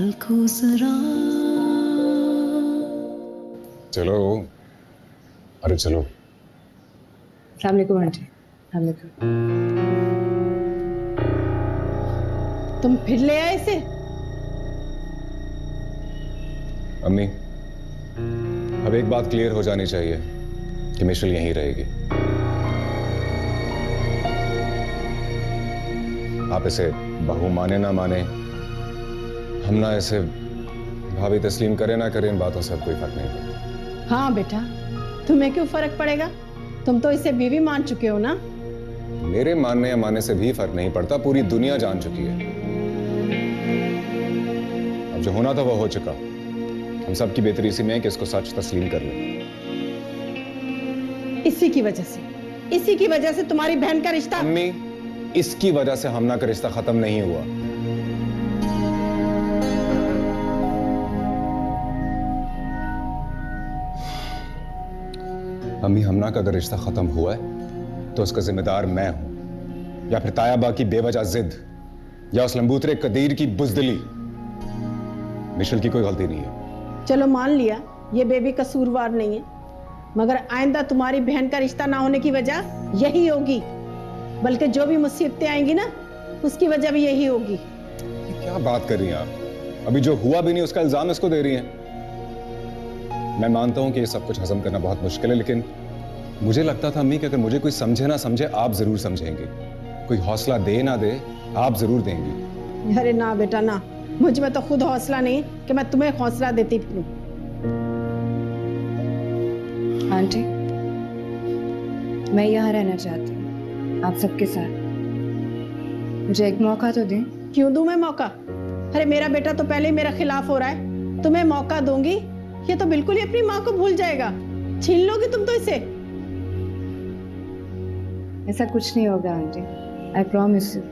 संभल को जरा। चलो, अरे चलो। अस्सलाम वालेकुम आंटी। तुम फिर ले आए इसे? अम्मी, अब एक बात क्लियर हो जानी चाहिए कि मिशेल यहीं रहेगी। आप इसे बहू माने ना माने, हम ना इसे भाभी तस्लीम करे ना करे, इन बातों से अब कोई फर्क नहीं पड़ता। हाँ बेटा, तुम्हें क्यों फर्क पड़ेगा? तुम तो इसे बीवी मान चुके हो ना। मेरे मानने या मानने से भी फर्क नहीं पड़ता, पूरी दुनिया जान चुकी है। अब जो होना था वो हो चुका। हम सब की बेहतरी इसी में है कि इसको सच तस्लीम कर लें। इसी की वजह से तुम्हारी बहन का रिश्ता। अम्मी, इसकी वजह से हमना का रिश्ता खत्म नहीं हुआ। अम्मी, हमना का अगर रिश्ता खत्म हुआ है तो उसका जिम्मेदार मैं हूं, या फिर तायाबा की बेवजह जिद, या उस लंबूतरे कदीर की बुजदिली। मिशेल की कोई गलती नहीं है। चलो मान लिया ये बेबी कसूरवार नहीं है, मगर आइंदा तुम्हारी बहन का रिश्ता ना होने की वजह यही होगी। बल्कि जो भी मुसीबतें आएंगी ना, उसकी वजह भी यही होगी। क्या बात कर रही हैं आप? अभी जो हुआ भी नहीं उसका इल्जाम इसको दे रही हैं। मैं मानता हूं कि ये सब कुछ हजम करना बहुत मुश्किल है, लेकिन मुझे लगता था अम्मी कि अगर मुझे कोई समझे ना समझे, आप जरूर समझेंगे। कोई हौसला दे ना दे, आप जरूर देंगी। अरे ना बेटा ना, मुझ में तो खुद हौसला नहीं कि मैं तुम्हें हौसला देती फिरूं। आंटी, मैं यहाँ रहना चाहती हूँ आप सबके साथ। मुझे एक मौका तो दें। क्यों दूं मैं मौका? अरे मेरा बेटा तो पहले ही मेरा खिलाफ हो रहा है, तुम्हें मौका दूंगी ये तो बिल्कुल ही अपनी माँ को भूल जाएगा। छीन लोगी तुम तो इसे। ऐसा कुछ नहीं होगा aunty, I promise you.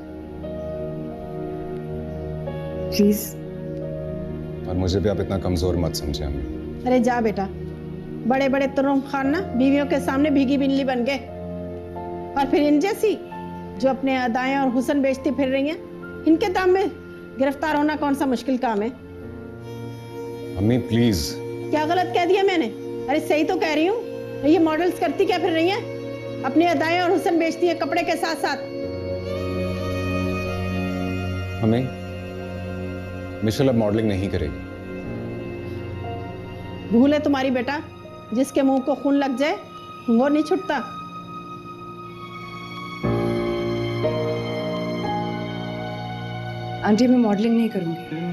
Please. और मुझे भी आप इतना कमजोर मत समझे अम्मी। अरे जा बेटा, बड़े बड़े तुरुम खान ना बीवियों के सामने भीगी बिल्ली बन गए, और फिर इन जैसी जो अपने अदाएं और हुस्न बेचती फिर रही हैं, इनके दाम में गिरफ्तार होना कौन सा मुश्किल काम है? अम्मी प्लीज। क्या गलत कह दिया मैंने? अरे सही तो कह रही हूँ। ये मॉडल्स करती क्या फिर रही हैं? अपने अदाएं और हुस्न बेचती हैं कपड़े के साथ साथ। अम्मी, मिशेल अब मॉडलिंग नहीं करेगी। भूल है तुम्हारी बेटा, जिसके मुंह को खून लग जाए वो नहीं छूटता। आंटी, मैं मॉडलिंग नहीं करूंगी।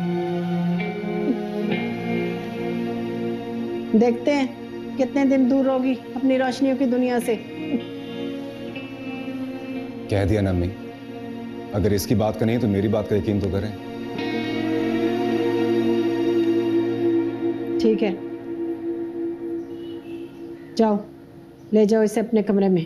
देखते हैं कितने दिन दूर होगी अपनी रोशनियों की दुनिया से। कह दिया ना अम्मी, अगर इसकी बात का नहीं तो मेरी बात का यकीन तो करें। ठीक है, जाओ ले जाओ इसे अपने कमरे में।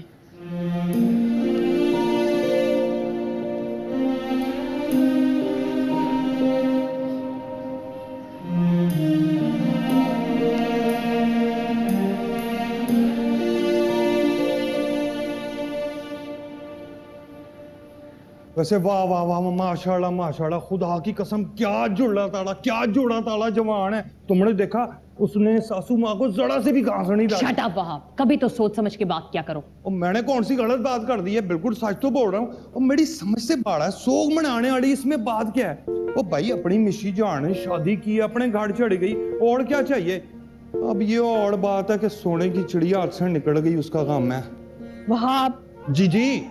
वैसे वाह वाह वाह माशाल्लाह माशाल्लाह, खुदा की कसम क्या जुड़ा ताला जवान है। तुमने देखा उसने सासू माँ को जरा से भी घास नहीं डाली। शट अप वहाब, कभी तो सोच समझ के बात क्या करो। और मैंने कौन सी गलत बात कर दी है? बिल्कुल सच तो बोल रहा हूँ। और मेरी समझ से बाहर है, सोग मनाने वाली इसमें बात क्या है? वो भाई अपनी मिशी जान ने शादी की, अपने घर चढ़ गई, और क्या चाहिए? अब ये और बात है कि सोने की चिड़िया हाथ से निकल गई, उसका काम है। वहाब जी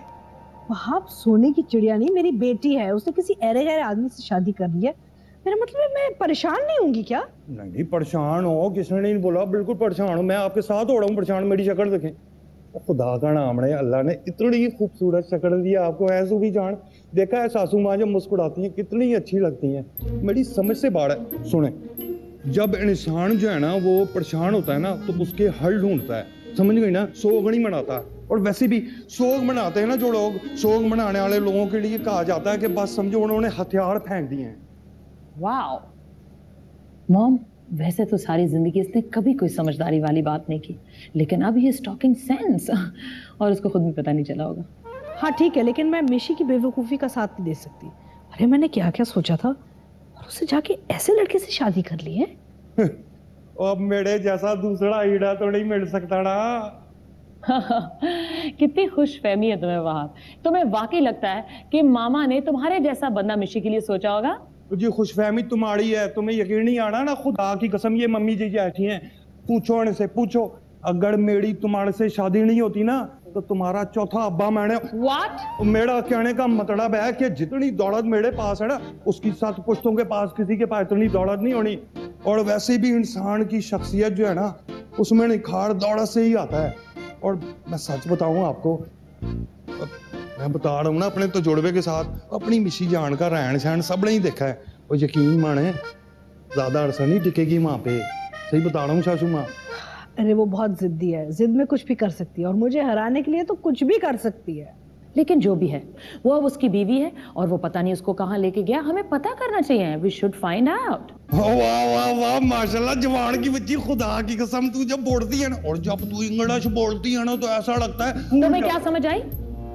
वहाब सोने की चिड़िया नहीं, मेरी बेटी है, उसने किसी ऐरे गैर आदमी से शादी कर ली है। मेरा मतलब है मैं परेशान नहीं होंगी क्या? नहीं परेशान हो, किसने नहीं बोला, बिल्कुल परेशान हो। मैं आपके साथ हो रहा हूँ परेशान। मेरी शक्ल देखें, खुदा का नाम है, अल्लाह ने इतनी खूबसूरत शक्ल दी आपको। ऐसू भी जान देखा है, सासू माँ जब मुस्कुराती हैं कितनी अच्छी लगती हैं। मेरी समझ से बाहर है। सुने, जब इंसान जो है ना वो परेशान होता है ना तो उसके हल ढूंढता है, समझ गई ना? सोग नहीं मनाता। और वैसे भी सोग मनाते हैं ना जो लोग, सोग मनाने वाले लोगों के लिए कहा जाता है कि बस समझो उन्होंने हथियार फेंक दिए हैं। वाओ मॉम, वैसे तो सारी जिंदगी इसने कभी कोई समझदारी वाली बात नहीं की, लेकिन अब ये टॉकिंग सेंस, और उसको खुद भी पता नहीं चला होगा। हाँ ठीक है, लेकिन मैं मिशी की बेवकूफ़ी का साथ नहीं दे सकती। अरे मैंने क्या क्या सोचा था, और उसे जाके ऐसे लड़के से शादी कर ली है। अब मेरे जैसा दूसरा हीरा तो नहीं मिल सकता ना। कितनी खुशफहमी है तुम्हें वहाब। तुम्हें वाकई लगता है कि मामा ने तुम्हारे जैसा बंदा मिशी के लिए सोचा होगा? जी खुशफहमी तुम्हारी है, तुम्हें यकीन नहीं आना ना, खुदा की कसम ये मम्मी जी ऐसी हैं। पूछो इनसे, पूछो अगर मेरी तुम्हारे से शादी नहीं होती ना तो तुम्हारा चौथा अब्बा मैंने। What? मेरा कहने का मतलब है कि जितनी दौलत मेरे पास है ना उसकी 7 पुश्तों के पास किसी के पास इतनी दौलत नहीं होनी। और वैसे भी इंसान की शख्सियत जो है ना उसमें निखार दौलत से ही आता है। और मैं सच बताऊं आपको, मैं बता रहा हूँ ना अपने तजुर्बे के साथ, अपनी मिशी जान का रहन सहन सब ने ही देखा है। और यकीन माने ज्यादा अरसा नहीं टिकेगी वहां पे, सही बता रहा हूँ सासू माँ। अरे वो बहुत जिद्दी है, जिद में कुछ भी कर सकती है और मुझे हराने के लिए तो कुछ भी कर सकती है। लेकिन जो भी है वो अब उसकी बीवी है और वो पता नहीं उसको कहाँ लेके गया। हमें पता करना चाहिए। We should find out. वाह वाह वाह माशाल्लाह, जवान की बच्ची, खुदा की कसम तू जब बोलती है ना और जब तू इंग्लिश बोलती है ना तो ऐसा लगता है। तुम्हें क्या समझ आई?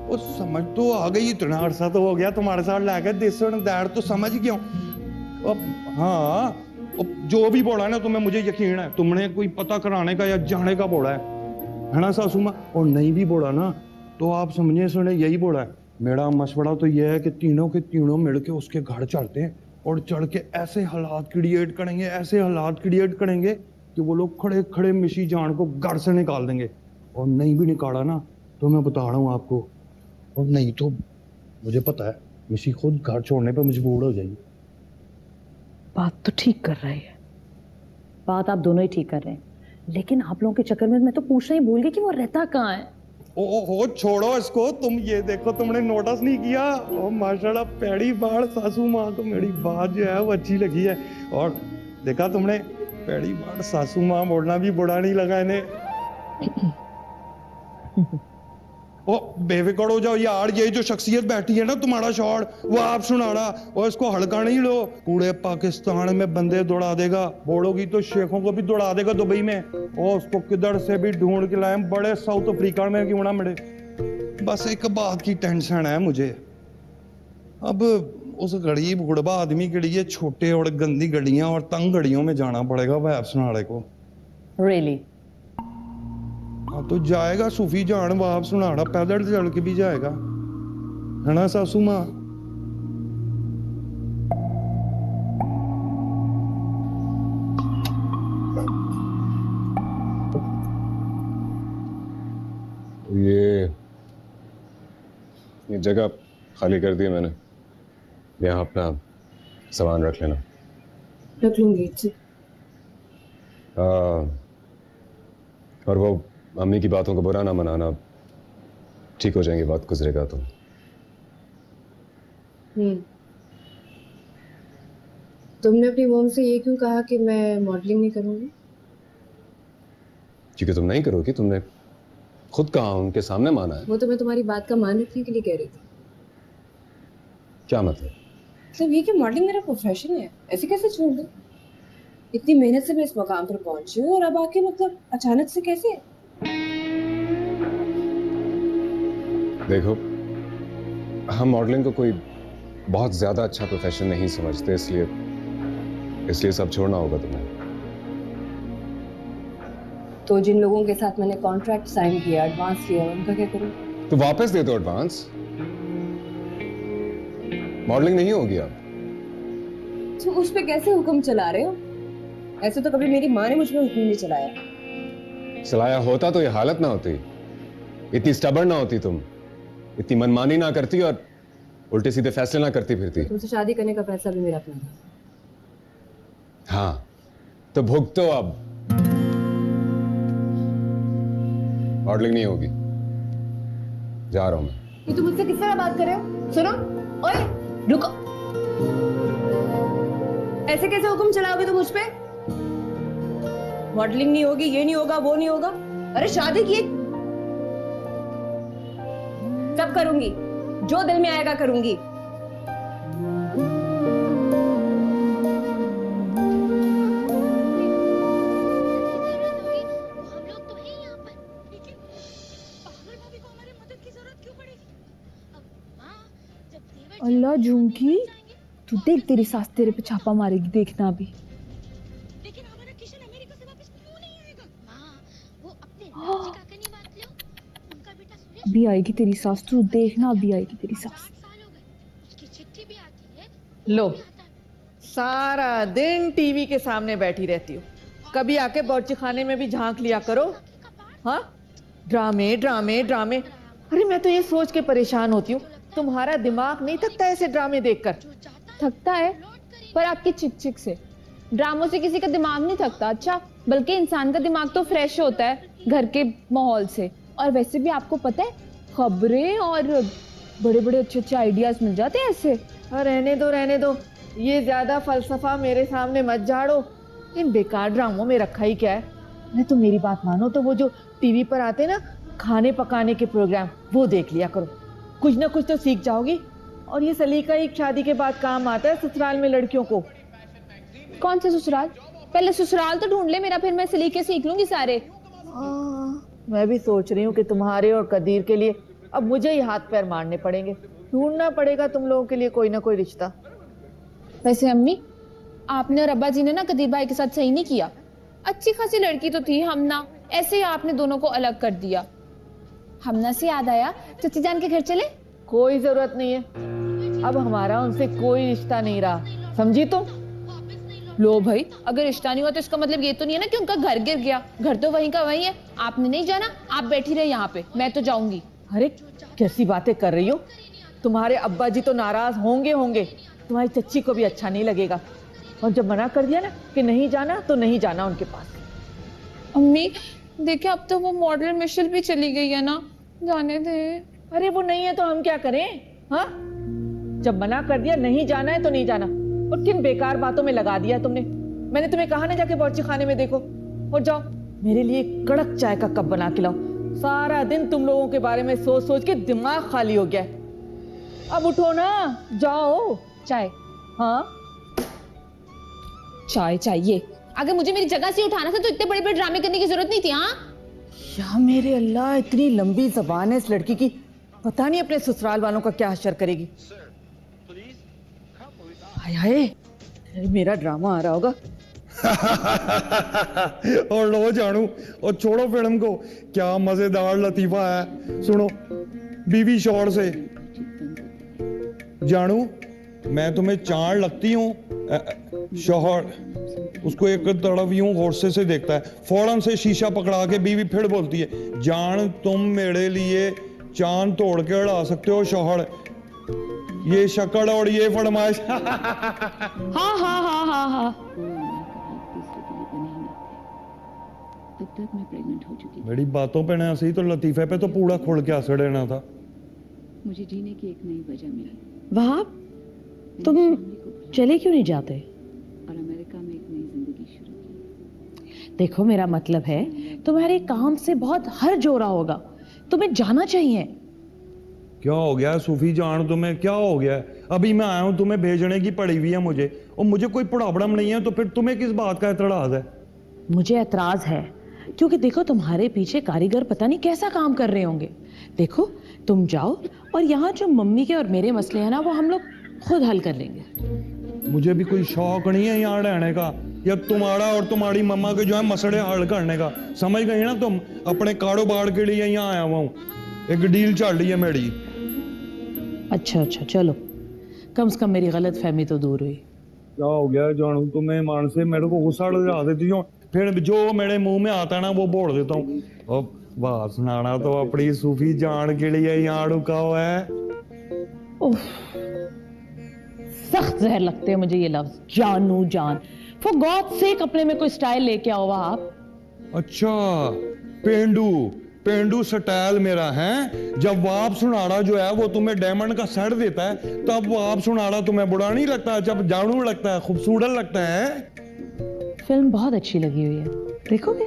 वो समझ तो आ गई, इतना अरसा तो हो गया तुम्हारे साथ लाके, देसण दैर तो समझ क्यों। अब हाँ, अब जो भी बोला ना तुम्हें, मुझे यकीन है तुमने कोई पता कराने का या जाने का बोला है ना सासू माँ। और नहीं भी बोला ना तो आप समझे सुने यही बोला है। मेरा मशवरा तो यह है कि तीनों के तीनों मिलके उसके घर चढ़ते हैं और चढ़ के ऐसे हालात क्रिएट करेंगे, ऐसे हालात क्रिएट करेंगे कि वो लोग खड़े खड़े मिशी जान को घर से निकाल देंगे। और नहीं भी निकाला ना तो मैं बता रहा हूँ आपको, और नहीं तो मुझे पता है मिशी खुद घर छोड़ने पर मजबूर हो जाएगी। बात तो ठीक कर रही है। बात आप दोनों ही ठीक कर रहे हैं, लेकिन आप लोगों के चक्कर में मैं तो पूछना ही भूल गई कि वो रहता कहाँ है। ओ छोड़ो इसको, तुम ये देखो, तुमने नोटिस नहीं किया? ओ माशाल्लाह पहली बार सासू माँ को मेरी बात जो है वो अच्छी लगी है। और देखा तुमने, पहली बार सासू माँ बोलना भी बुरा नहीं लगा इन्हें। ओ बेफिक्र हो जाओ यार, ये जो शख्सियत बैठी है ना तुम्हारा शौहर, वो आप सुनाना और इसको हल्का नहीं लो। पूरे पाकिस्तान में बंदे दौड़ा देगा, बोलोगी तो शेखों को भी दौड़ा देगा दुबई में। और उसको किधर से भी ढूंढ के लाए, बड़े साउथ अफ्रीका में क्यों ना मिले। बस एक बात की टेंशन है मुझे, अब उस गरीब गुड़बा आदमी के लिए छोटे और गंदी गलियां और तंग गलियों में जाना पड़ेगा वैब सुनाड़े को। Really? हाँ तो जाएगा सूफी जान वाप सुनाड़ा, पैदल चल के भी जाएगा, है ना सासू माँ? ये जगह खाली कर दी है मैंने, यहाँ अपना सामान रख लेना। रख लूंगी। और वो मम्मी की बातों को बुरा ना मनाना, ठीक हो जाएंगे, बात गुजरेगा तो। तुमने अपनी मॉम से ये क्यों कहा कि मैं मॉडलिंग नहीं करूंगी? क्योंकि तुम नहीं करोगी, तुमने खुद कहा, उनके सामने माना है। वो तो मैं तुम्हारी बात का मान रखने के लिए कह रही थी। क्या मतलब? मतलब ये कि मॉडलिंग मेरा प्रोफेशन है, ऐसे कैसे छोड़ दूं? इतनी मेहनत से मैं इस मकाम पर पहुंची हूँ और अब आके मतलब अचानक से कैसे? देखो, हम मॉडलिंग को कोई बहुत ज्यादा अच्छा प्रोफेशन नहीं समझते, इसलिए सब छोड़ना होगा तुम्हें। तो जिन लोगों के साथ मैंने कॉन्ट्रैक्ट साइन किया, एडवांस लिया, उनका क्या करूं? तो वापस दे दो एडवांस। मॉडलिंग नहीं होगी अब। तो उस पे कैसे हुक्म चला रहे हो? ऐसे तो कभी मेरी माँ ने मुझ पे हुक्म नहीं चलाया। चलाया होता तो ये हालत ना होती, इतनी स्टबर्न ना होती तुम, इतनी मनमानी ना करती और उल्टे सीधे फैसले ना करती फिरती। तुमसे शादी करने का फैसला भी मेरा अपना था। हाँ तो भुगतो अब। मॉडलिंग नहीं होगी, जा रहा हूं मैं। ये तुम मुझसे किस तरह बात कर रहे हो? सुनो, ओए रुको, ऐसे कैसे हुक्म चलाओगे तुम मुझ पे? मॉडलिंग नहीं होगी, ये नहीं होगा, वो नहीं होगा। अरे शादी की सब करूंगी, जो दिल में आएगा करूंगी। अल्लाह झुमकी, तू देख, तेरी सास तेरे पे छापा मारेगी, देखना अभी। लेकिन हमारा किशन अमेरिका से वापस क्यों नहीं आएगा? माँ, वो अपने लालची काका नहीं बात लो। उनका बेटा सुरेश अभी आएगी तेरी सास, तू देखना अभी आएगी तेरी सास। 8 साल हो गए, उसकी चिट्ठी भी आती है। लो, भी आता है। सारा दिन टीवी के सामने बैठी रहती हो, कभी आके बावर्ची खाने में भी झांक लिया करो। हाँ, ड्रामे ड्रामे ड्रामे। अरे मैं तो ये सोच के परेशान होती हूँ, तुम्हारा दिमाग नहीं थकता ऐसे ड्रामे देखकर? थकता है, पर आपकी चिक चिक से। ड्रामों से किसी का दिमाग नहीं थकता, अच्छा, बल्कि इंसान का दिमाग तो फ्रेश होता है घर के माहौल से। और वैसे भी आपको पता है, खबरें और बड़े बड़े अच्छे अच्छे आइडियाज मिल जाते हैं ऐसे। रहने दो, ये ज्यादा फलसफा मेरे सामने मत झाड़ो। इन बेकार ड्रामों में रखा ही क्या है? नहीं तो मेरी बात मानो तो वो जो टीवी पर आते ना खाने पकाने के प्रोग्राम, वो देख लिया करो, कुछ ना कुछ तो सीख जाओगी। और ये सलीका एक शादी के बाद काम आता है ससुराल में लड़कियों को। कौन से ससुराल? पहले ससुराल तो ढूंढ ले मेरा, फिर मैं सलीके सीख लूंगी सारे। मैं भी सोच रही हूँ कि तुम्हारे और कदीर के लिए अब मुझे ही हाथ पैर मारने पड़ेंगे, ढूंढना पड़ेगा तुम लोगों के लिए कोई ना कोई रिश्ता। वैसे अम्मी, आपने और अब्बा जी ने ना कदीर भाई के साथ सही नहीं किया। अच्छी खासी लड़की तो थी हमना, ऐसे ही आपने दोनों को अलग कर दिया। हमना से याद आया, चची जान के घर चले? कोई जरूरत नहीं है, अब हमारा उनसे कोई रिश्ता नहीं रहा, समझी तुम? लो भाई, अगर रिश्ता नहीं हुआ तो इसका मतलब ये तो नहीं है ना कि उनका घर गिर गया। घर तो वहीं का वहीं है, आपने नहीं जाना, आप बैठी रहे यहाँ पे, मैं तो जाऊंगी। अरे कैसी बातें कर रही हो? तुम्हारे अब्बा जी तो नाराज होंगे, तुम्हारी चच्ची को भी अच्छा नहीं लगेगा। और जब मना कर दिया ना कि नहीं जाना, तो नहीं जाना उनके पास। अम्मी देखिए, अब तो वो मॉडल मिशेल भी चली गई है ना, जाने दे। अरे वो नहीं है तो हम क्या करें? हाँ, जब मना कर दिया नहीं जाना है तो नहीं जाना। और किन बेकार बातों में लगा दिया तुमने। मैंने तुम्हें कहा ना जाके बावर्ची खाने में देखो। और जाओ, मेरे लिए कड़क चाय का कप बना के लाओ। सारा दिन तुम लोगों के बारे में सोच सोच के दिमाग खाली हो गया है। अब उठो ना, जाओ। चाय? हाँ, चाय चाहिए। अगर मुझे मेरी जगह से उठाना था तो इतने बड़े बड़े ड्रामे करने की जरूरत नहीं थी। हाँ, या मेरे अल्लाह, इतनी लंबी जबान है इस लड़की की, पता नहीं अपने ससुराल वालों का क्या असर करेगी। हाय हाय, मेरा ड्रामा आ रहा होगा। और लो जानू, और छोड़ो फिल्म को, क्या मजेदार लतीफा है, सुनो बीवी शौहर से। जानू, मैं तुम्हें चाण लगती हूँ। शौहर उसको एक तरफ यूं गुस्से से देखता है, फौरन से शीशा पकड़ा के बीवी फिर बोलती है, जान तुम मेरे लिए चांद तोड़ के उड़ा सकते हो शौहर, ये शक्ल और ये फरमाइश। हाँ हाँ हाँ हाँ हाँ। तब तक मैं प्रेग्नेंट हो चुकी थी। मेरी बातों पे ना सही तो लतीफे पे तो पूरा खुल के हंस देना था। मुझे जीने की एक नई वजह मिली। वहाब, तुम चले क्यों नहीं जाते? और अमेरिका में एक नई जिंदगी शुरू की। देखो, मेरा मतलब है तुम्हारे काम से बहुत हर्ज हो रहा होगा, तुम्हें जाना चाहिए। क्या हो गया सूफी जान, तुम्हें क्या हो गया? अभी मैं आया हूं, तुम्हें भेजने की पड़ी हुई है मुझे, और मुझे कोई प्रॉब्लम नहीं है, तो फिर तुम्हें किस बात का एतराज है? मुझे एतराज है क्योंकि देखो, तुम्हारे पीछे कारीगर पता नहीं कैसा काम कर रहे होंगे। देखो, तुम जाओ, और यहाँ जो मम्मी के और मेरे मसले हैं ना, वो हम लोग खुद हल कर लेंगे। मुझे भी कोई शौक नहीं है यहाँ रहने का, या तुम्हारा और तुम्हारी मम्मा के जो है मसले हल करने का। समझ गई ना तुम? अपने कारोबार के लिए यहाँ आया हुआ हूँ, एक डील चल रही है मेरी। अच्छा, चलो, कम से कम मेरी गलत फहमी तो दूर हुई। क्या हो गया जानू, तुम्हें मान से मेरे को गुस्सा लगा देती हो, फिर जो मेरे मुंह में आता है ना वो बोल देता हूँ। और बात सुनाना तो अपनी सूफी जान के लिए यहाँ रुका हुआ है। सख्त जहर लगते हैं मुझे ये लफ्ज, जानू जान। फॉर गॉड सेक, अपने में कोई स्टाइल लेके आओ आप। अच्छा, पेंडू स्टाइल मेरा है। जब वाप सुनाड़ा जो है वो तुम्हें डायमंड का सेट देता है, तब वाप सुनाड़ा तुम्हें बुरा नहीं लगता? जब जानू लगता है, खूबसूरत लगता है। फिल्म बहुत अच्छी लगी हुई है, देखोगे?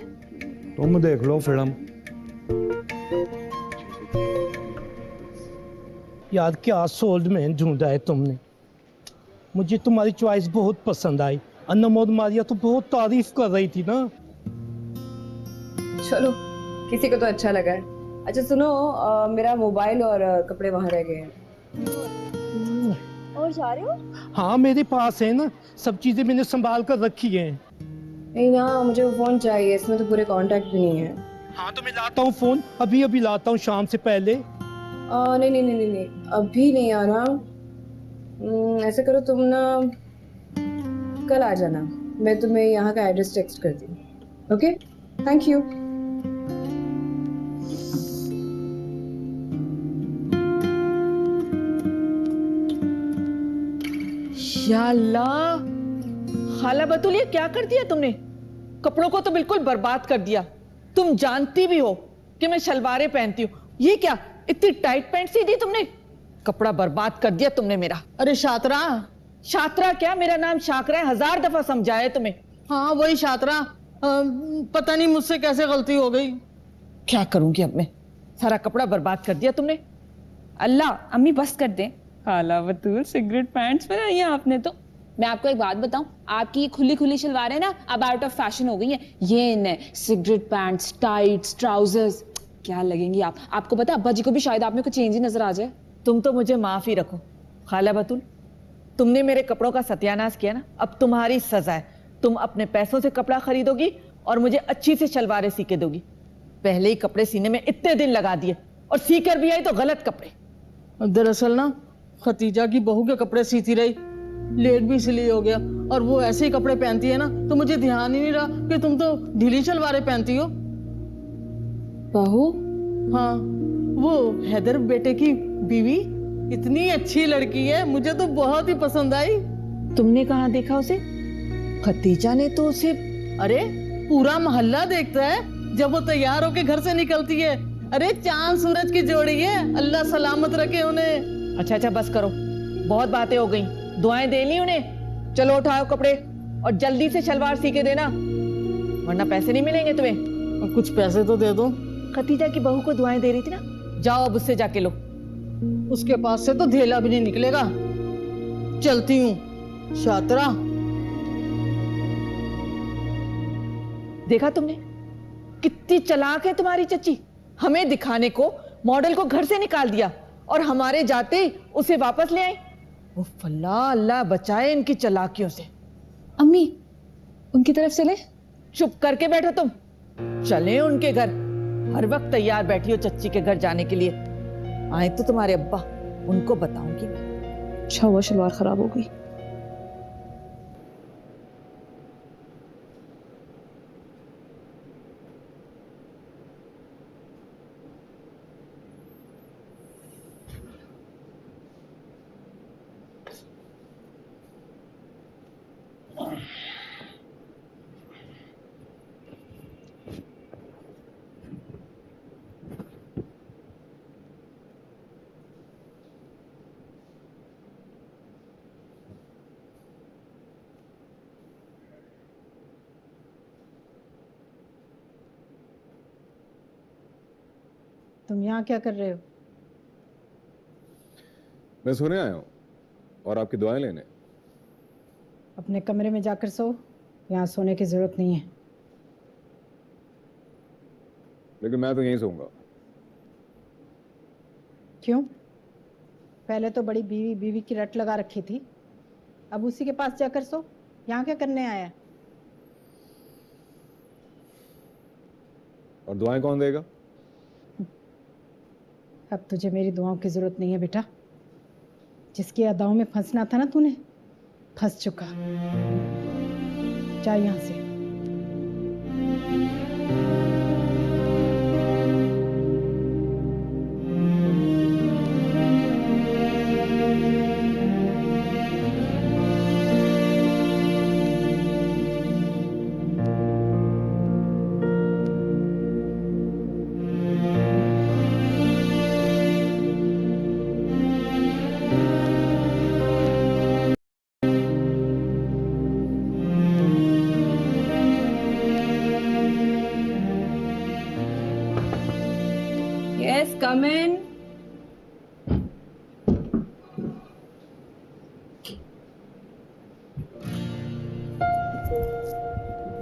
तुम देख लो फिल्म। यार क्या सोल्डमैन ढूंढा है तुमने, मुझे तुम्हारी चॉइस बहुत पसंद आई। अन्नमोद मारिया तो बहुत तारीफ कर रही थी ना। चलो, किसी को तो अच्छा लगा है। अच्छा सुनो, मेरा मोबाइल और कपड़े वहां रह गए हैं। और जा रहे हो? हाँ मेरे पास है ना, सब चीजें मैंने संभाल कर रखी हैं। नहीं ना, मुझे वो फोन चाहिए, इसमें तो पूरे कांटेक्ट भी नहीं है। हाँ तो मैं लाता हूँ फोन, अभी अभी लाता हूँ शाम से पहले। नहीं नहीं नहीं नहीं, अभी नहीं आना। ऐसे करो तुम ना, कल आ जाना, मैं तुम्हें यहाँ का एड्रेस टेक्स्ट करती हूँ। Okay, thank you. या अल्लाह, खाला बतूल ये क्या कर दिया तुमने? कपड़ों को तो बिल्कुल बर्बाद कर दिया। तुम जानती भी हो कि मैं शलवारें पहनती हूँ, ये क्या इतनी टाइट पैंट सी दी तुमने? कपड़ा बर्बाद कर दिया तुमने मेरा। अरे शात्रा। शात्रा क्या, मेरा नाम शाकरा है, 1000 दफा समझाया तुम्हें। हाँ वही शात्रा, पता नहीं मुझसे कैसे गलती हो गई। क्या करूंगी अब मैं, सारा कपड़ा बर्बाद कर दिया तुमने। अल्लाह, अम्मी बस कर दे। खाला बतूल सिगरेट पैंट्स पहनाई है आपने तो। मैं आपको एक बात बताऊं, आपकी ये खुली खुली शलवारें ना अब आउट ऑफ फैशन हो गई हैं। ये न सिगरेट पैंट्स, टाइट्स, ट्राउजर्स, क्या लगेंगी आप? आपको पता है अब्बा जी को भी शायद आप में कुछ चेंज ही नजर आ जाए। तुम तो मुझे माफ ही रखो खाला बतूल, तुमने मेरे कपड़ों का सत्यानाश किया ना, अब तुम्हारी सजा है। तुम अपने पैसों से कपड़ा खरीदोगी और मुझे अच्छी से शलवारें सी के दोगी। पहले ही कपड़े सीने में इतने दिन लगा दिए और सी कर भी आई तो गलत कपड़े। दरअसल ना खतीजा की बहू के कपड़े सीती रही, लेट भी इसलिए हो गया, और वो ऐसे ही कपड़े पहनती है ना, तो मुझे ध्यान ही नहीं रहा कि तुम तो ढीली शलवारें पहनती हो। बहू? हाँ, वो हैदर बेटे की बीवी, इतनी अच्छी लड़की है, मुझे तो बहुत ही पसंद आई। तुमने कहाँ देखा उसे? खतीजा ने तो उसे। अरे पूरा मोहल्ला देखता है जब वो तैयार होके घर से निकलती है। अरे चांद सूरज की जोड़ी है, अल्लाह सलामत रखे उन्हें। अच्छा अच्छा बस करो, बहुत बातें हो गई, दुआएं दे ली उन्हें। चलो उठाओ कपड़े और जल्दी से शलवार सी के देना, वरना पैसे नहीं मिलेंगे तुम्हें। कुछ पैसे तो दे दो। खतीजा की बहू को दुआएं दे रही थी ना, जाओ अब उससे जाके लो। उसके पास से तो धेला भी नहीं निकलेगा। चलती हूँ शात्रा। देखा तुमने, कितनी चालाक है तुम्हारी चच्ची। हमें दिखाने को मॉडल को घर से निकाल दिया और हमारे जाते उसे वापस ले आई। उफ अल्लाह, अल्लाह बचाए इनकी चालाकियों से। अम्मी उनकी तरफ चले? चुप करके बैठो तुम, चले उनके घर। हर वक्त तैयार बैठी हो चच्ची के घर जाने के लिए। आए तो तुम्हारे अब्बा, उनको बताऊंगी मैं। अच्छा हुआ शलवार खराब हो गई। तुम यहाँ क्या कर रहे हो? मैं सोने आया हूँ और आपकी दुआएं लेने। अपने कमरे में जाकर सो, यहाँ सोने की जरूरत नहीं है। लेकिन मैं तो यहीं सोऊंगा। क्यों? पहले तो बड़ी बीवी बीवी की रट लगा रखी थी, अब उसी के पास जाकर सो। यहाँ क्या करने आया? और दुआएं कौन देगा? अब तुझे मेरी दुआओं की जरूरत नहीं है बेटा। जिसकी अदाओं में फंसना था ना तूने, फंस चुका। जा यहाँ से। Yes, come in.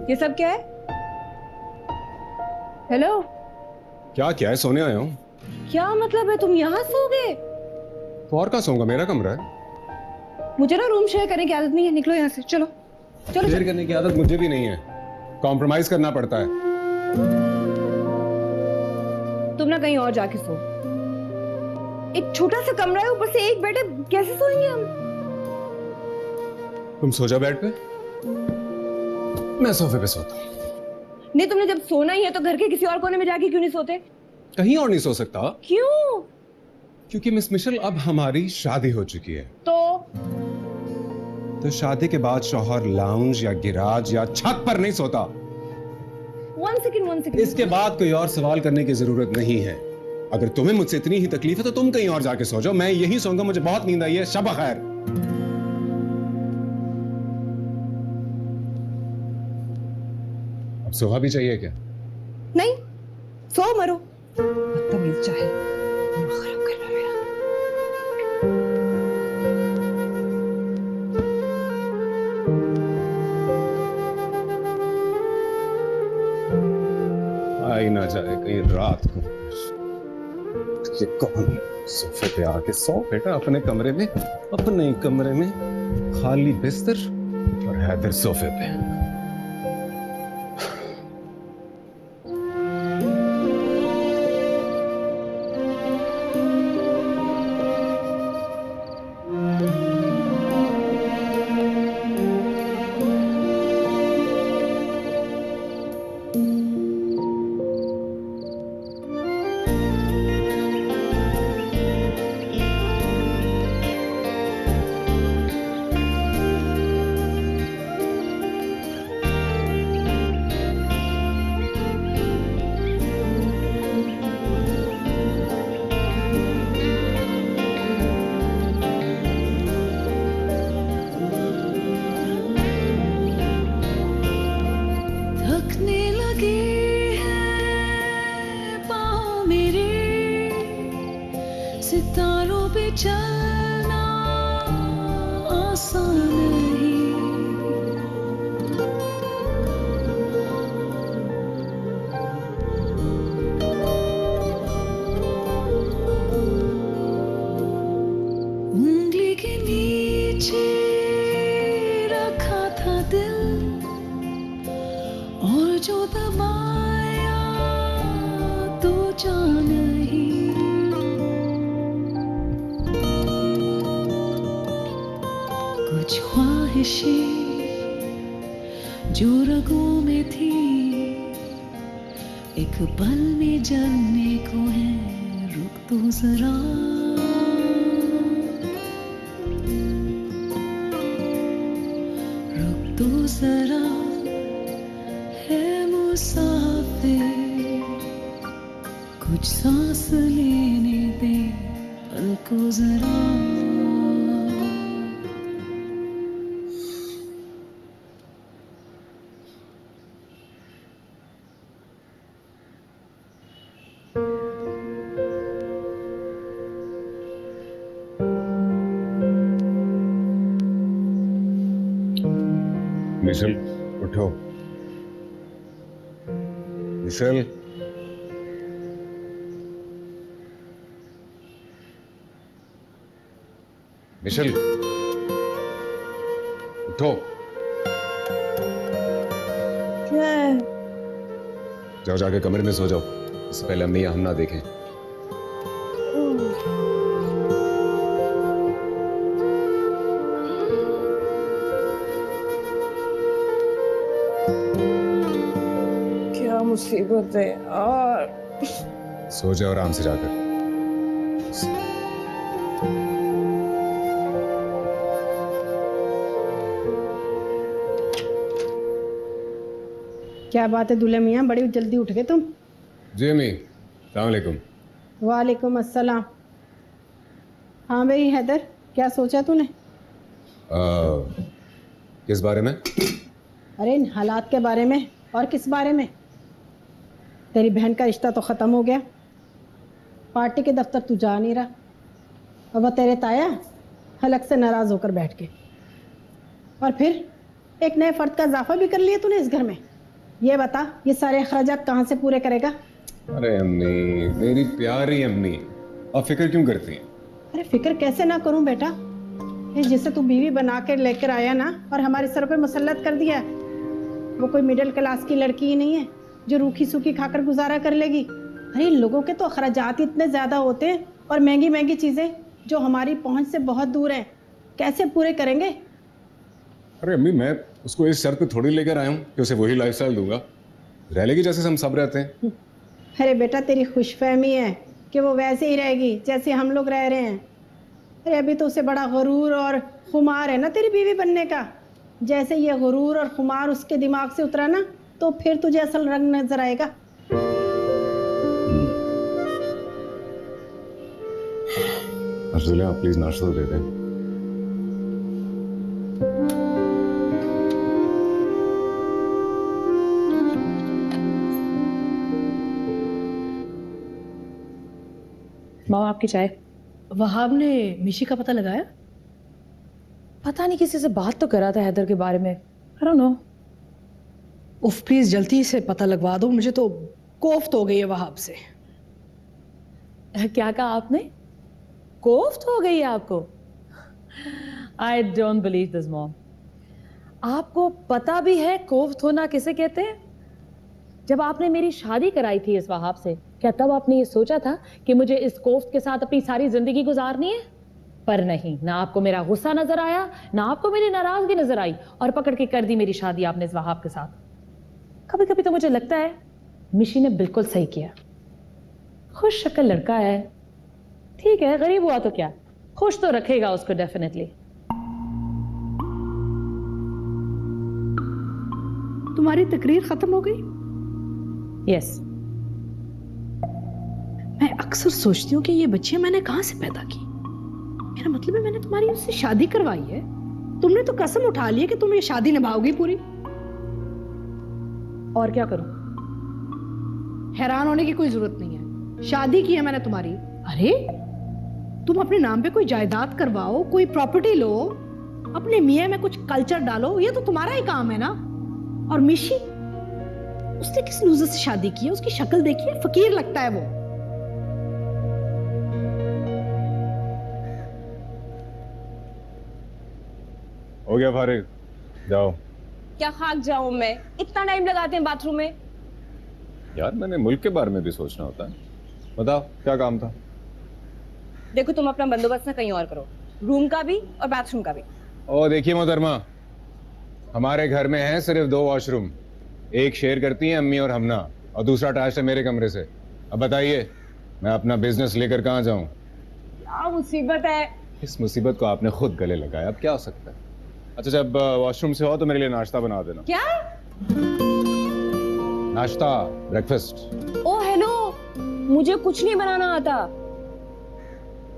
ये सब क्या है? हेलो? क्या क्या है? सोने आया हूँ। क्या मतलब है, तुम यहाँ सो गए? तो और कहाँ सोऊंगा, मेरा कमरा है। मुझे ना रूम शेयर करने की आदत नहीं है, निकलो यहाँ से, चलो चलो। शेयर करने की आदत मुझे भी नहीं है, कॉम्प्रोमाइज करना पड़ता है। तुम ना कहीं और जाके सो। एक छोटा सा कमरा है, ऊपर से एक बेड है, कैसे सोएंगे हम? तुम सो जाओ बेड पे, मैं सोफे पे सोता हूँ। नहीं, तुमने जब सोना ही है तो घर के किसी और कोने में जाके क्यों नहीं सोते? कहीं और नहीं सो सकता। क्यों? क्योंकि मिस मिशेल अब हमारी शादी हो चुकी है। तो शादी के बाद शौहर लाउंज या गिराज या छत पर नहीं सोता। One second. इसके बाद कोई और सवाल करने की जरूरत नहीं है। अगर तुम्हें मुझसे इतनी ही तकलीफ है तो तुम कहीं और जाके सो जाओ, मैं यही सोऊंगा, मुझे बहुत नींद आई है। शब खैर। अब सोहा भी चाहिए क्या? नहीं, सो मरो। बदतमीज चाहे खराब करना मेरा। आई ना जाए कहीं रात को। ये कौन सोफे पे आके सो बेटा, अपने कमरे में, अपने कमरे में खाली बिस्तर और हैदर सोफे पे। सितारों पे चलना आसान नहीं, उंगली के नीचे रखा था दिल और जो दबाया तो जान ही, कुछ ख्वाहिशें जो रगों में थी एक पल में जलने को है, रुक तो जरा, रुक तो जरा है मुसाफिर, कुछ सांस लेने दे पल को जरा। मिशेल उठो, मिशेल। मिशेल उठो। क्या है? जाओ जाके कमरे में सो जाओ, इससे पहले अम्मी या हम ना देखें। क्या मुसीबत है यार। सो जाओ आराम से जाकर। क्या बात है दूल्हे मियाँ, बड़ी जल्दी उठ गए तुम? जी अम्मी, अस्सलाम वालेकुम। वालेकुम अस्सलाम। हाँ भाई हैदर, क्या सोचा तूने? किस बारे में? अरे इन हालात के बारे में। और किस बारे में? तेरी बहन का रिश्ता तो ख़त्म हो गया, पार्टी के दफ्तर तू जा नहीं रहा, और वह तेरे ताया हलक से नाराज़ होकर बैठ गए, और फिर एक नए फ़र्द का इजाफा भी कर लिया तूने इस घर में। ये बता, ये सारे अखराजात कहाँ से पूरे करेगा? अरे अम्मी, मेरी प्यारी अम्मी, आप फिक्र क्यों करती हैं? अरे फिक्र कैसे ना करूं बेटा, ये जिसे तू बीवी बना के लेकर आया ना और हमारे सर पे मुसल्लत कर दिया, वो कोई मिडिल क्लास की लड़की ही नहीं है जो रूखी सूखी खाकर गुजारा कर लेगी। अरे इन लोगों के तो अखराजात इतने ज्यादा होते हैं और महंगी महंगी चीजें जो हमारी पहुंच से बहुत दूर है, कैसे पूरे करेंगे? अरे अम्मी, मैं उसको इस शर्त पे थोड़ी लेकर आया हूँ कि उसे वही लाइफस्टाइल दूंगा। रह लेगी जैसे हम सब रहते हैं। अरे बेटा तेरी खुशफहमी है कि वो वैसे ही रहेगी जैसे हम लोग रह रहे हैं। अरे अभी तो उसे बड़ा गुरूर और खुमार है ना तेरी बीवी बनने का। जैसे ये गुरूर और खुमार उसके दिमाग से उतरा ना तो फिर तुझे असल रंग नजर आएगा। आप प्लीज नाश्ता दे दें। माँ आपकी चाय। वहाब ने मिशी का पता लगाया? पता नहीं, किसी से बात तो करा था हैदर के बारे में। I don't know. उफ प्लीज जल्दी से पता लगवा दो, मुझे तो कोफ्त हो गई है वहाब से। क्या कहा आपने? कोफ्त हो गई है आपको? I don't believe this mom. आपको पता भी है कोफ्त होना किसे कहते हैं? जब आपने मेरी शादी कराई थी इस वहाब से, क्या तब आपने ये सोचा था कि मुझे इस कोफ्त के साथ अपनी सारी जिंदगी गुजारनी है? पर नहीं, ना आपको मेरा गुस्सा नजर आया, ना आपको मेरी नाराजगी नजर आई, और पकड़ के कर दी मेरी शादी आपने इस वहाब के साथ। कभी कभी तो मुझे लगता है मिशी ने बिल्कुल सही किया। खुश शक्ल लड़का है, ठीक है, गरीब हुआ तो क्या, खुश तो रखेगा उसको डेफिनेटली। तुम्हारी तकरीर खत्म हो गई? यस। मैं अक्सर सोचती हूँ कि ये बच्चियां मैंने कहां से पैदा की। मेरा मतलब है मैंने तुम्हारी उससे शादी करवाई है, तुमने तो कसम उठा ली है कि तुम ये शादी निभाओगी पूरी। और क्या करूं? हैरान होने की कोई जरूरत नहीं है, शादी की है मैंने तुम्हारी। अरे तुम अपने नाम पे कोई जायदाद करवाओ, कोई प्रॉपर्टी लो, अपने मियां में कुछ कल्चर डालो, ये तो तुम्हारा ही काम है ना। और मिशी, उसने किस लूजर से शादी की है? उसकी शक्ल देखिए, फकीर लगता है वो। हो गया फारिग, जाओ। क्या खाक जाऊं मैं? इतना टाइम लगाते हैं बाथरूम में। यार मैंने मुल्क के बारे में भी सोचना होता है। बताओ क्या काम था? देखो तुम अपना बंदोबस्त ना कहीं और करो, रूम का भी और बाथरूम का भी। ओ देखिए मोहतरमा, हमारे घर में है सिर्फ 2 वॉशरूम, एक शेयर करती हैं अम्मी और हमना, और दूसरा अटैच है मेरे कमरे से। अब बताइए मैं अपना बिजनेस लेकर कहाँ जाऊं? क्या मुसीबत है? इस मुसीबत को आपने खुद गले लगाया, अब क्या हो सकता है? अच्छा जब वॉशरूम से हो तो मेरे लिए नाश्ता बना देना। क्या नाश्ता, ब्रेकफास्ट। ओ हेलो, मुझे कुछ नहीं बनाना आता।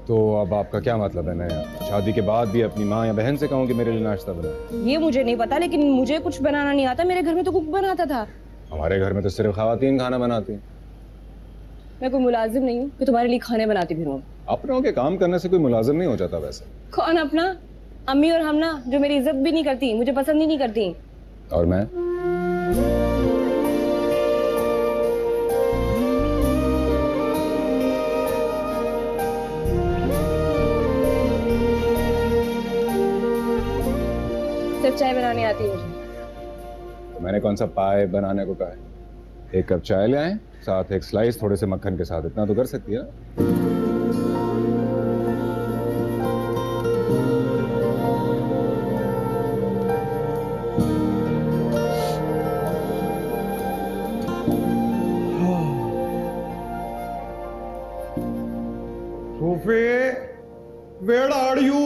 तो अब आपका क्या मतलब है? मैं शादी के बाद भी अपनी माँ या बहन से कहूँ कि मेरे लिए नाश्ता बना? ये मुझे नहीं पता, लेकिन मुझे कुछ बनाना नहीं आता। मेरे घर में तो कुक बनाता था। हमारे घर में तो सिर्फ खवातीन खाना बनाती हैं। मैं कोई मुलाजिम नहीं हूँ कि तुम्हारे लिए खाने बनाती फिरूं। अपनों के काम करने से कोई मुलाजिम नहीं हो जाता वैसे। कौन अपना? अम्मी और हमना, जो मेरी इज्जत भी नहीं करती, मुझे पसंद ही नहीं करती। और मैं? सिर्फ चाय बनानी आती है मुझे। तो मैंने कौन सा पाए बनाने को कहा है? 1 कप चाय ले आए, साथ 1 स्लाइस थोड़े से मक्खन के साथ, इतना तो कर सकती है ना? Where are you?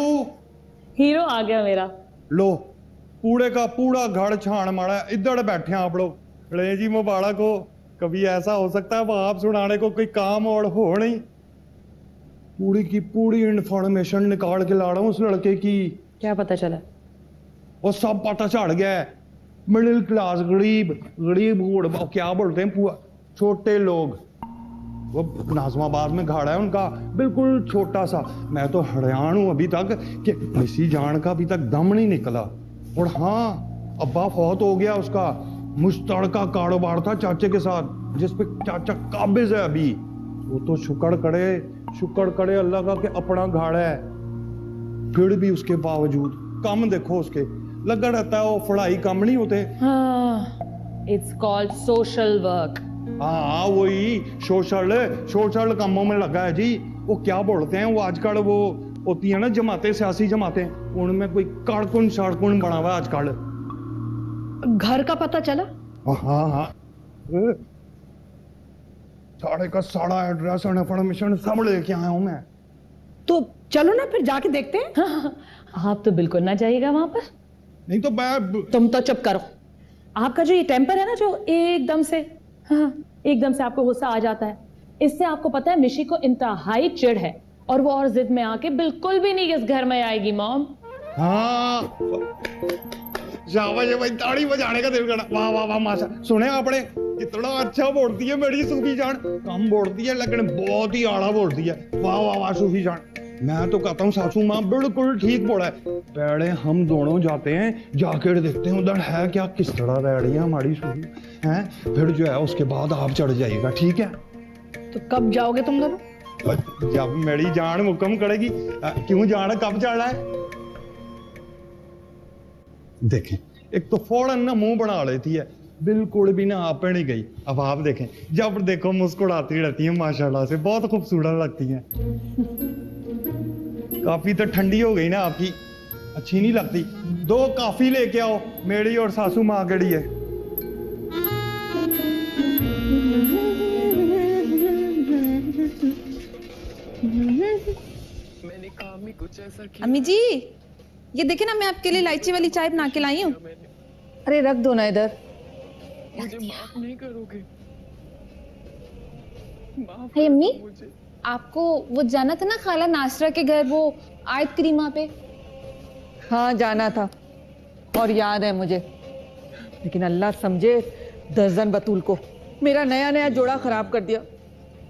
हीरो आ गया मेरा। लो पूरे का पूरा घर छान मारा, इधर बैठे आप लोग। ले जी मुबारक हो। कभी ऐसा हो सकता है वहां सुनाने को कोई काम और हो नहीं। पूरी की पूरी इंफॉर्मेशन निकाल के ला रहा हूँ उस लड़के की। क्या पता चला? वो सब पता चढ़ गया है। मिडिल क्लास, गरीब गरीब क्या बोलते हैं, छोटे लोग। वो नाजमाबाद में घाड़ा है उनका, बिल्कुल छोटा सा। मैं तो हैरान हूं अभी तक कि किसी जान का अभी तक दम नहीं निकला। और हाँ, अब्बा फौत हो गया उसका। मुश्तरका कारोबार था चाचे के साथ, जिसपे चाचा काबिज है अभी। वो तो शुक्र करे अल्लाह का कि अपना घाड़ा है। फिर भी उसके बावजूद कम देखो उसके लगा रहता है, वो पढ़ाई कम नहीं होते। It's called social work. हाँ वही सोशल कामों में लगा है जी। वो क्या बोलते हैं, वो आजकल वो होती है ना जमातें, सियासी जमातें, उनमें कोई कारकुन शारकुन बना हुआ है आजकल। घर का पता चला? हाँ हाँ, साढ़े का सारा एड्रेस और इन्फॉर्मेशन सब लेके आया हूं मैं। तो चलो ना फिर जाके देखते हैं। आप तो बिल्कुल ना जाइएगा वहां पर। नहीं तो मैं। तुम तो चुप करो। आपका जो ये टेम्पर है ना, जो एकदम से एकदम से आपको गुस्सा आ जाता है, इससे आपको पता है मिशी को इंतहाई चिढ़ है और वो और जिद में आके बिल्कुल भी नहीं इस घर में आएगी मॉम। हाँ शाबाश भाई, ताड़ी बजाने का दिल करना। वाह वाह वाह माशा, सुने आपने कितना अच्छा बोलती है मेरी सूफी जान। कम बोलती है लेकिन बहुत ही आड़ा बोलती है। वाह वाह वाह सूफी जान, मैं तो कहता हूँ सासू माँ बिल्कुल ठीक बोला है। पहले हम दोनों जाते हैं, जाकर देखते हैं उधर है क्या, किस तरह बैठ रही है हमारी सूफी है, फिर जो है उसके बाद आप चढ़ जाइएगा, ठीक है? तो कब जाओगे तुम दोनों? जब मेरी जान हुक्म करेगी। क्यों जाना, कब जाना है? देखें, एक तो फौरन ना मुंह बना लेती है, बिल्कुल भी ना आप नहीं गई। अब आप देखें, जब देखो मुस्कुराती रहती है, माशाल्लाह से बहुत खूबसूरत लगती हैं। काफी तो ठंडी हो गई ना आपकी, अच्छी नहीं लगती। 2 कॉफी लेके आओ, मेरी और सासू माँ गड़ी है। अम्मी जी, ये देखे ना, मैं आपके लिए इलायची वाली चाय बना के लाई हूँ। अरे रख दो ना इधर। हे अम्मी, आपको वो जाना था ना खाला नासरा के घर, वो आयत करीमा पे? हाँ जाना था और याद है मुझे, लेकिन अल्लाह समझे दर्जन बतूल को मेरा नया नया जोड़ा खराब कर दिया।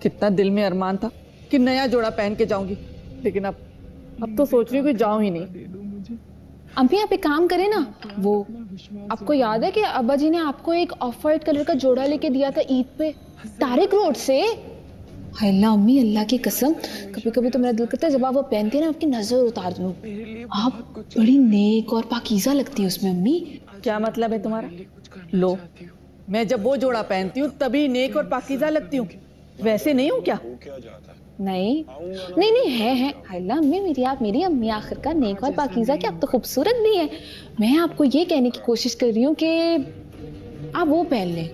कितना दिल में अरमान था कि नया जोड़ा पहन के जाऊंगी, लेकिन अब तो सोच रही हूँ कि जाऊं ही नहीं। अम्मी आप एक काम करें ना, वो आपको याद है कि अब्बा जी ने आपको एक ऑफ वाइट कलर का जोड़ा लेके दिया था ईद पे तारिक रोड से? हाय अल्लाह अम्मी, अल्लाह की कसम, कभी कभी तो मेरा दिल करता है जब आप वो पहनती है ना, आपकी नजर उतार दूं। आप बड़ी नेक और पाकीज़ा लगती है उसमें अम्मी। क्या मतलब है तुम्हारा? लो, मैं जब वो जोड़ा पहनती हूँ तभी नेक और पाकीज़ा लगती हूँ, वैसे नहीं हूँ क्या? नहीं नहीं नहीं, है हाय अल्लाह अम्मी, मेरी अम्मी आखिरकार नेक और पाकीज़ा की, आप तो खूबसूरत भी है। मैं आपको ये कहने की कोशिश कर रही हूँ कि आप वो पहन लें।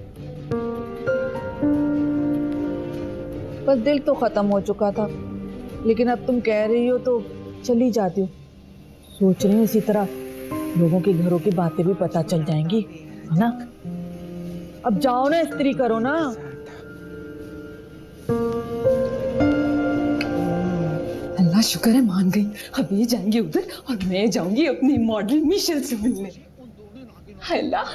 बस दिल तो खत्म हो चुका था, लेकिन अब तुम कह रही हो तो चली जाती हूँ। सोच रही हूँ इसी तरह लोगों के घरों की बातें भी पता चल जाएंगी, है ना? अब जाओ ना, इस्त्री करो ना। अल्लाह शुक्र है मान गई। अब ये जाएंगे उधर और मैं जाऊंगी अपनी मॉडल मिशेल से मिलने। अल्लाह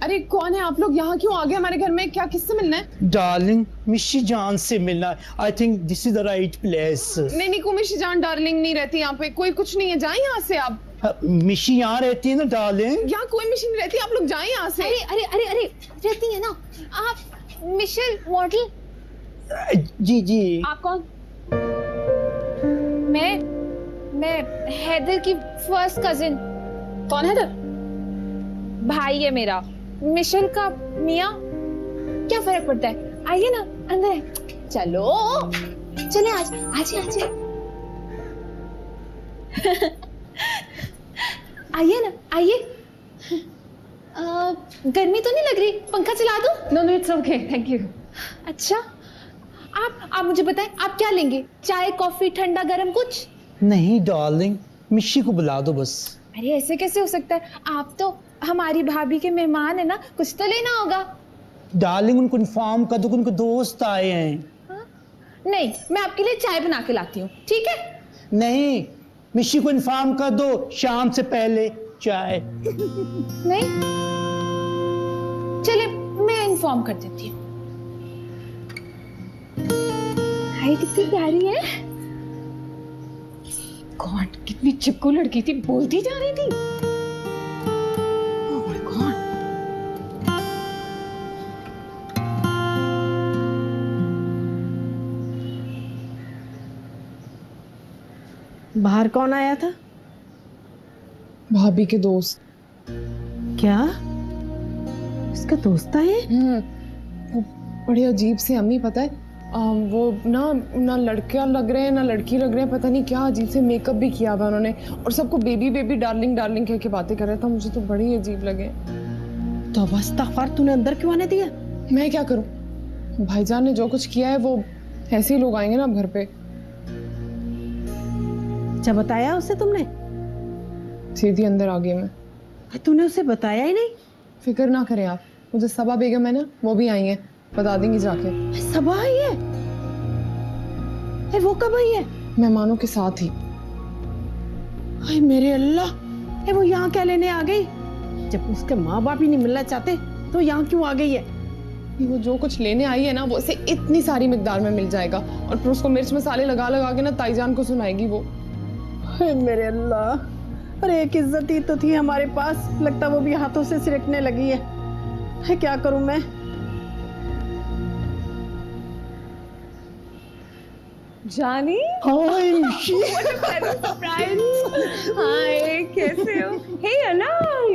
अरे कौन है आप लोग, यहाँ क्यों आ गए हमारे घर में? क्या किससे मिलना है? डार्लिंग मिशी जान से मिलना। I think this is the right place. नहीं नहीं, मिशी जान डार्लिंग नहीं रहती यहाँ पे, कोई कुछ नहीं है, जाए यहाँ से आप। मिशी यहाँ रहती है ना डार्लिंग? यहाँ कोई मिशी नहीं रहती, आप लोग जाए यहाँ से। अरे अरे अरे अरे, रहती है ना आप। Michelle model? जी जी। आप कौन? मैं हैदर की फर्स्ट कजिन। कौन हैदर? भाई है मेरा। मिशेल का मियाँ, क्या फर्क पड़ता है? आइए ना अंदर है। चलो चले, आज आइए ना, आइए। गर्मी तो नहीं लग रही? पंखा चला दूं? No it's okay, thank you. अच्छा, आप मुझे बताएं, आप क्या लेंगे? चाय, कॉफी, ठंडा, गरम कुछ? नहीं डार्लिंग, मिशी को बुला दो बस। अरे ऐसे कैसे हो सकता है? आप तो हमारी भाभी के मेहमान है ना, कुछ तो लेना होगा। डार्लिंग उनको इन्फॉर्म कर दो, उनके दोस्त आए हैं। नहीं, मैं आपके लिए चाय बना के लाती हूँ, ठीक है? नहीं, मिशी को इन्फॉर्म कर दो शाम से पहले चाय। नहीं, चलिए मैं इन्फॉर्म कर देती हूँ। हाय कितनी प्यारी है। गॉड, कितनी चिपकू लड़की थी, बोलती जा रही थी। Oh my God. बाहर कौन आया था? भाभी के दोस्त। क्या? इसका दोस्त है? वो बड़े अजीब से अम्मी, पता है वो ना लड़का लग रहे हैं ना लड़की लग रहे हैं, पता नहीं क्या अजीब से मेकअप भी किया हुआ उन्होंने, और सबको बेबी बेबी डार्लिंग डार्लिंग कह के बातें कर रहा था। मुझे तो बड़े ही अजीब लगे। तो अवस्था तूने अंदर क्यों आने दिया? मैं क्या करूं, भाईजान ने जो कुछ किया है वो ऐसे ही लोग आएंगे ना घर पे। क्या बताया उसे तुमने? सीधी अंदर आ गई मैं। तूने उसे बताया ही नहीं? फिक्र ना करें आप, मुझे सबा बेगम है ना, वो भी आई है, बता देंगी जाके। सबा आई है? वो कब आई है? मेहमानों के साथ ही। हाय मेरे अल्लाह, वो यहाँ क्या लेने आ गई? जब उसके माँ बाप ही नहीं मिलना चाहते तो यहाँ क्यों आ गई है? वो जो कुछ लेने आई है ना, वो उसे इतनी सारी मिकदार में मिल जाएगा, और फिर उसको मिर्च मसाले लगा लगा के ना ताईजान को सुनाएगी वो। हाय मेरे अल्लाह, अरे एक इज्जत ही तो थी हमारे पास, लगता वो भी हाथों से सिरकने लगी है। क्या करूं मैं? जानी, हाय मिशी, what a pleasant surprise. Hi, कैसे हो? Hey Anna,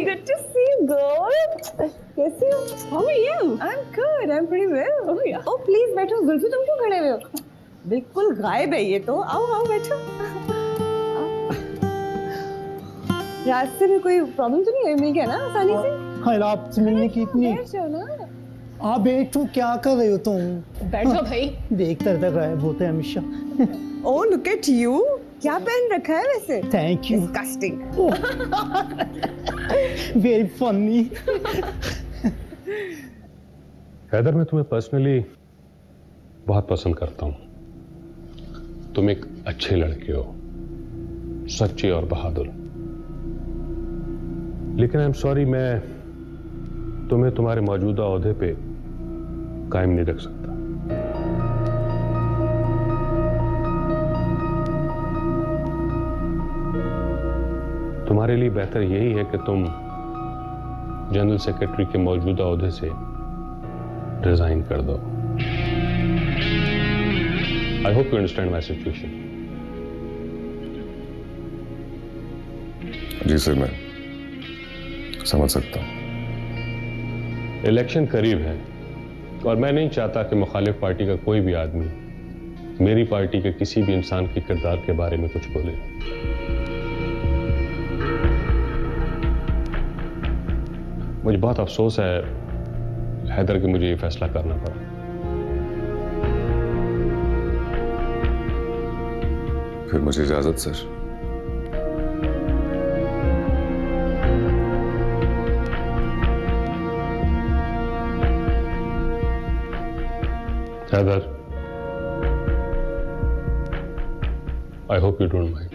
good to see you, girl. कैसे हो? How are you? I'm good. I'm pretty well. Oh yeah. Oh please बैठो, जुल्फी तुम क्यों खड़े हुए हो? बिल्कुल गायब है ये तो। आओ आओ बैठो। रास्ते में कोई प्रॉब्लम तो नहीं है? मिल गया ना आसानी से? हाँ, आपसे मिलने की इतनी। बैठ जाओ ना। आप बैठो, क्या कर रहे हो तुम? बैठो भाई। देखते रहते गायब होते हैं हमेशा। Oh look at you. क्या पहन रखा है वैसे? Thank you. Disgusting. Very funny. Haider, मैं तुम्हें पर्सनली बहुत पसंद करता हूँ। तुम एक अच्छे लड़के हो, सच्चे और बहादुर। लेकिन आई एम सॉरी, मैं तुम्हें तुम्हारे मौजूदा ओहदे पे कायम नहीं रख सकता। तुम्हारे लिए बेहतर यही है कि तुम जनरल सेक्रेटरी के मौजूदा ओहदे से रिजाइन कर दो। I hope you understand my situation. जी सर, मैं समझ सकता हूं। इलेक्शन करीब है और मैं नहीं चाहता कि मुखालिफ पार्टी का कोई भी आदमी मेरी पार्टी के किसी भी इंसान के किरदार के बारे में कुछ बोले। मुझे बहुत अफसोस है हैदर कि मुझे ये फैसला करना पड़ा। फिर मुझे इजाजत sir. Heather, I hope you don't mind.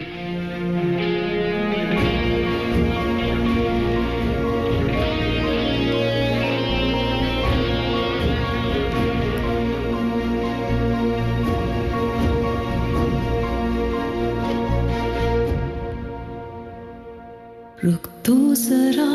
रुक तो जरा